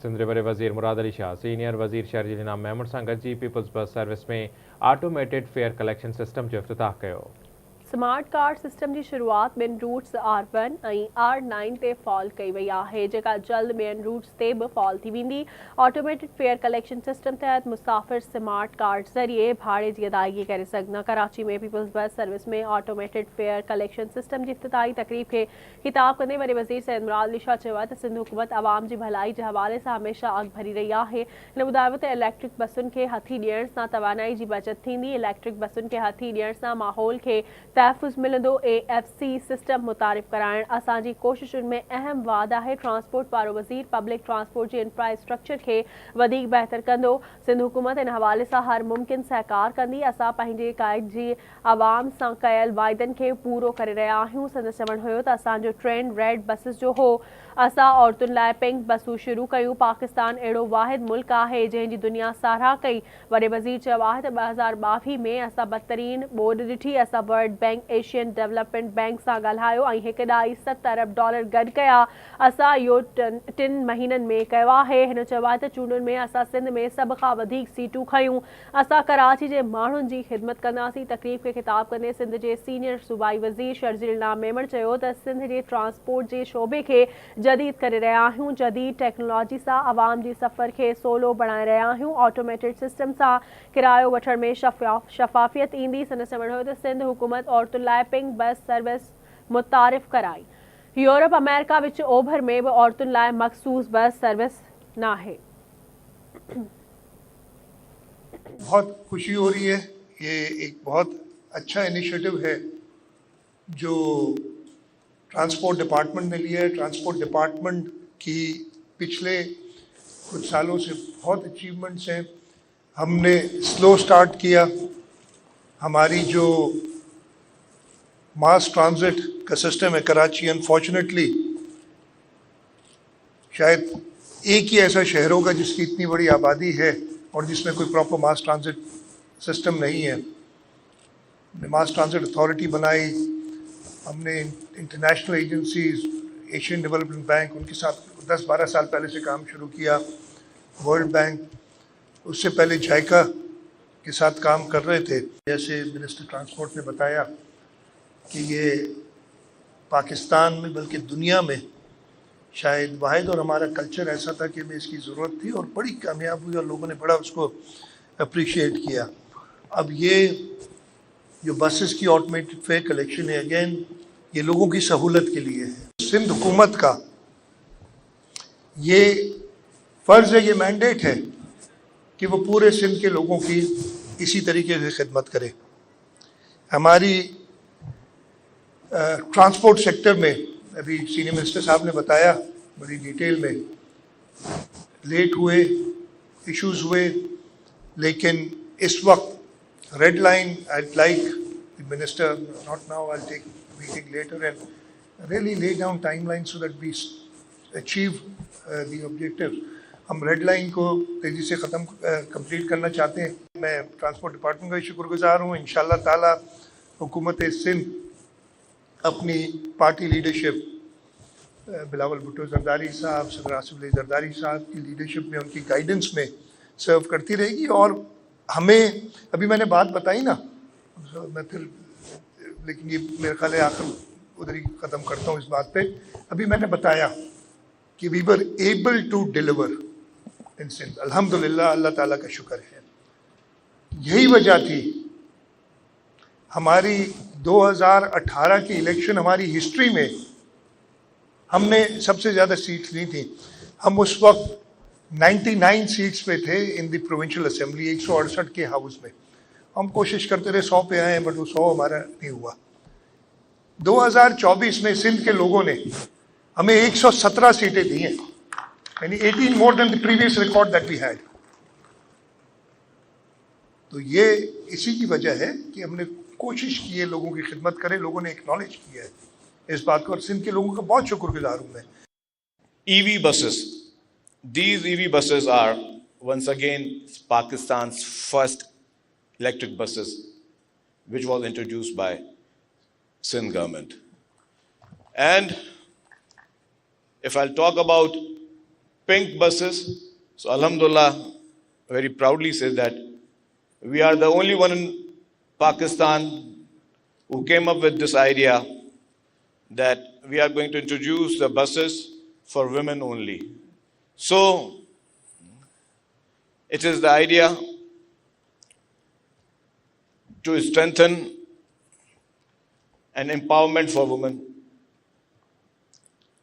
सिंध बड़े वजीर मुराद अली शाह सीनियर वजीर शहरी जनाब महमूद सां गॾिजी पीपल्स बस सर्विस में ऑटोमेटेड फेयर कलेक्शन सिस्टम जो इफ्तिताह कयो। स्मार्ट कार्ड सिस्टम की शुरुआत ॿिनि रूट्स R1 ऐं R9 ते फॉल कई वई आहे, जेका जल्द ॿियनि रूट्स ते बि फॉल थी वेंदी। ऑटोमेटेड फेयर कलेक्शन सिस्टम तहत मुसाफ़िर स्मार्ट कार्ड ज़रिए भाड़े की अदायगी करे सघंदा। कराची में पीपल्स बस सर्विस में ऑटोमेटेड फेयर कलेक्शन सिस्टम की इफ्तिताही तकरीब के खिताब कंदे वॾे वज़ीर सैयद मुराद अली शाह चयो त सिंध हुकूमत आवाम की भलाई के हवाले से हमेशा अॻु भरी रही है। हिन ॿुधायो त इलेक्ट्रिक बसुनि खे हथी ॾियण सां तवानाई की बचत थींदी। इलेक्ट्रिक बसुनि खे हथी ॾियण सां माहौल के तहफ़ुज़ मिलंदो। AFC सिस्टम मुतारिफ़ कराइण असांजी कोशिशुनि में अहम वाद है। ट्रांसपोर्ट पारो वज़ीर पब्लिक ट्रांसपोर्ट की इंफ्रास्ट्रक्चर के वधीक बेहतर कंदो। सिंध हुकूमत इन हवाले से हर मुमकिन सहकार कंदी। असां पंहिंजे क़ाइद जी आवाम सां कयल वाइदनि के पूरो करे रहिया आहियूं। संदसि चवणु हुयो त असांजो ट्रेंड रेड बसिस जो हो। असां औरतुनि लाइ पिंक बसूं शुरू कयूं। पाकिस्तान अहिड़ो वाहिद मुल्क है जंहिंजी दुनिया साराह कई। वॾे वज़ीर चयो आहे त 2022 में असां बदतरीन ॿोॾ ॾिठी। असां world bank Asian development bank सां ॻाल्हायो ऐं $1 ॾाई $7 अरब गॾु कया। असां इहो 3 महीननि में कयो आहे। हिन चयो आहे त चूंडुनि में असां सिंध में सभ खां वधीक सीटूं खयूं। असां कराची जे माण्हुनि जी ख़िदमत कंदासीं। तकरीब खे ख़िताब कंदे सिंध जे सीनियर सूबाई वज़ीर शर्जील नाम मेमण चयो त सिंध जे ट्रांसपोर्ट जे शोबे खे जदीद करे रहिया आहियूं। जदीद टेक्नोलॉजी सां आवाम जी सफ़र खे सोलो बणाए रहिया आहियूं। ऑटोमेटेड सिस्टम सां किरायो वठण में शफ़ाफ़ियत ईंदी। संदसि चवणु हुयो त सिंध हुकूमत औरतुनि लाइ पिंक बस सर्विस मुतारिफ़ कराई। यूरोप अमेरिका विच ओभर में भी औरतुनि लाइ मखसूस बस सर्विस न है। बहुत खुशी हो रही है। ये एक बहुत अच्छा इनिशिएटिव है जो ट्रांसपोर्ट डिपार्टमेंट ने लिया है। ट्रांसपोर्ट डिपार्टमेंट की पिछले कुछ सालों से बहुत अचीवमेंट्स हैं। हमने स्लो स्टार्ट किया। हमारी जो मास ट्रांजिट का सिस्टम है कराची, अनफॉर्चुनेटली शायद एक ही ऐसा शहर होगा जिसकी इतनी बड़ी आबादी है और जिसमें कोई प्रॉपर मास ट्रांजिट सिस्टम नहीं है। हमने मास ट्रांजिट अथॉरिटी बनाई। हमने international agencies, Asian development bank, उनके साथ 10-12 साल पहले से काम शुरू किया। वर्ल्ड बैंक, उससे पहले जायका के साथ काम कर रहे थे। जैसे मिनिस्टर ट्रांसपोर्ट ने बताया कि ये पाकिस्तान में बल्कि दुनिया में शायद वाहिद और हमारा कल्चर ऐसा था कि हमें इसकी ज़रूरत थी और बड़ी कामयाब हुई और लोगों ने बड़ा उसको अप्रिशिएट किया। अब ये जो बसेस की ऑटोमेटेड फेयर कलेक्शन है, अगेन ये लोगों की सहूलत के लिए है। सिंध हुकूमत का ये फ़र्ज़ है, ये मैंडेट है कि वो पूरे सिंध के लोगों की इसी तरीके से खिदमत करे। हमारी ट्रांसपोर्ट सेक्टर में अभी सीनियर मिनिस्टर साहब ने बताया बड़ी डिटेल में, लेट हुए, इश्यूज़ हुए, लेकिन इस वक्त red line I'd like the minister, not now, I'll take meeting later and really lay down timelines so that we achieve the objectives. हम रेड लाइन को तेज़ी से कंप्लीट करना चाहते हैं। मैं ट्रांसपोर्ट डिपार्टमेंट का शुक्रगुजार हूँ। इंशाअल्लाह ताला हुकूमत सिंध अपनी पार्टी लीडरशिप, बिलावल भुट्टो जरदारी साहब, सदर आसिफ अली जरदारी साहब की लीडरशिप में, उनकी गाइडेंस में सर्व करती रहेगी। और हमें अभी मैंने बात बताई ना, मैं फिर लेकिन ये मेरे ख्याल है आखिर उधर ही ख़त्म करता हूँ इस बात पे। अभी मैंने बताया कि we were able to deliver in Sindh, अल्हम्दुलिल्लाह, अल्लाह ताला का शुक्र है। यही वजह थी हमारी 2018 की इलेक्शन, हमारी हिस्ट्री में हमने सबसे ज़्यादा सीट्स ली थी। हम उस वक्त 99 सीट्स पे थे इन द प्रोविंशियल असेंबली, 168 के हाउस में। हम कोशिश करते रहे 100 पे आए, बट वो 100 हमारा नहीं हुआ। 2024 में सिंध के लोगों ने हमें 117 सीटें दी हैं, यानी 18 more than the previous record that we had. तो ये इसी की वजह है कि हमने कोशिश की है लोगों की खिदमत करें, लोगों ने एक्नॉलेज किया है इस बात को, और सिंध के लोगों का बहुत शुक्रगुजार हूँ मैं। EV buses. These EV buses are once again Pakistan's first electric buses, which was introduced by Sindh government. And if I'll talk about pink buses. So Alhamdulillah, very proudly says that we are the only one in Pakistan who came up with this idea that we are going to introduce the buses for women only. So it is the idea to strengthen an empowerment for women.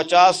50